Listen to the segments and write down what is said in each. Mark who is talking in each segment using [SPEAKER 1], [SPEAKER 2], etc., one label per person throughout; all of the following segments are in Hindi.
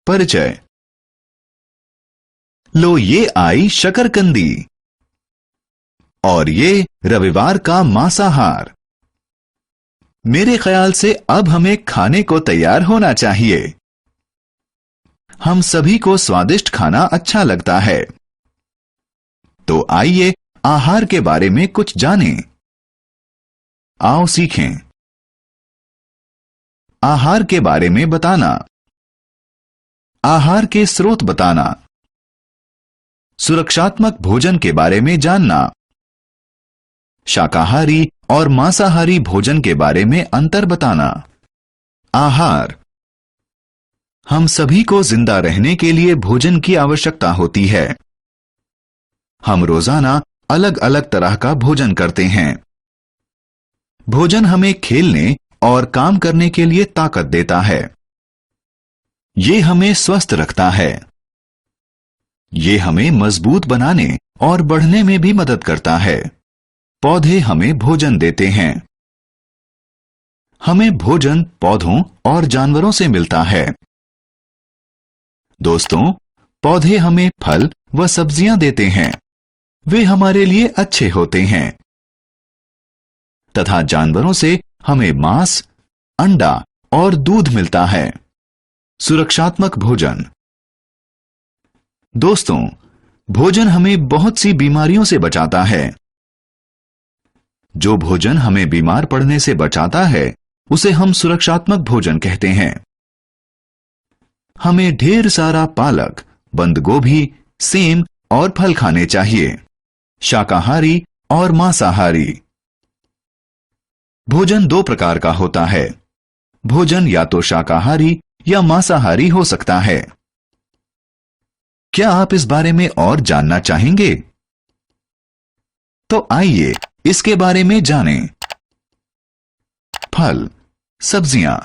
[SPEAKER 1] परिचय। लो ये आई शकरकंदी और ये रविवार का मांसाहार। मेरे ख्याल से अब हमें खाने को तैयार होना चाहिए। हम सभी को स्वादिष्ट खाना अच्छा लगता है, तो आइए आहार के बारे में कुछ जानें। आओ सीखें। आहार के बारे में बताना, आहार के स्रोत बताना, सुरक्षात्मक भोजन के बारे में जानना, शाकाहारी और मांसाहारी भोजन के बारे में अंतर बताना। आहार। हम सभी को जिंदा रहने के लिए भोजन की आवश्यकता होती है। हम रोजाना अलग अलग तरह का भोजन करते हैं। भोजन हमें खेलने और काम करने के लिए ताकत देता है। ये हमें स्वस्थ रखता है। ये हमें मजबूत बनाने और बढ़ने में भी मदद करता है। पौधे हमें भोजन देते हैं। हमें भोजन पौधों और जानवरों से मिलता है। दोस्तों, पौधे हमें फल व सब्जियां देते हैं। वे हमारे लिए अच्छे होते हैं। तथा जानवरों से हमें मांस, अंडा और दूध मिलता है। सुरक्षात्मक भोजन। दोस्तों, भोजन हमें बहुत सी बीमारियों से बचाता है। जो भोजन हमें बीमार पड़ने से बचाता है उसे हम सुरक्षात्मक भोजन कहते हैं। हमें ढेर सारा पालक, बंद गोभी, सेम और फल खाने चाहिए। शाकाहारी और मांसाहारी। भोजन दो प्रकार का होता है। भोजन या तो शाकाहारी या मांसाहारी हो सकता है। क्या आप इस बारे में और जानना चाहेंगे? तो आइए इसके बारे में जानें। फल, सब्जियां,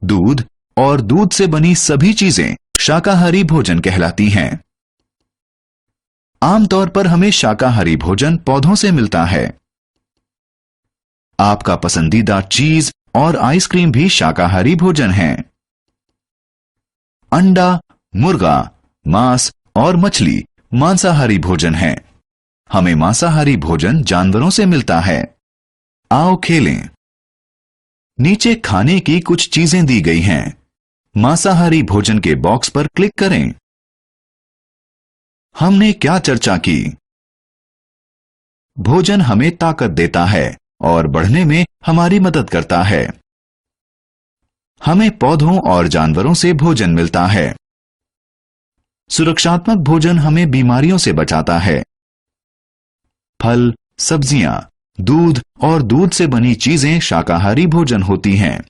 [SPEAKER 1] दूध और दूध से बनी सभी चीजें शाकाहारी भोजन कहलाती हैं। आमतौर पर हमें शाकाहारी भोजन पौधों से मिलता है। आपका पसंदीदा चीज और आइसक्रीम भी शाकाहारी भोजन है। अंडा, मुर्गा, मांस और मछली मांसाहारी भोजन है। हमें मांसाहारी भोजन जानवरों से मिलता है। आओ खेलें। नीचे खाने की कुछ चीजें दी गई हैं। मांसाहारी भोजन के बॉक्स पर क्लिक करें। हमने क्या चर्चा की? भोजन हमें ताकत देता है और बढ़ने में हमारी मदद करता है। हमें पौधों और जानवरों से भोजन मिलता है। सुरक्षात्मक भोजन हमें बीमारियों से बचाता है। फल, सब्जियां, दूध और दूध से बनी चीजें शाकाहारी भोजन होती हैं।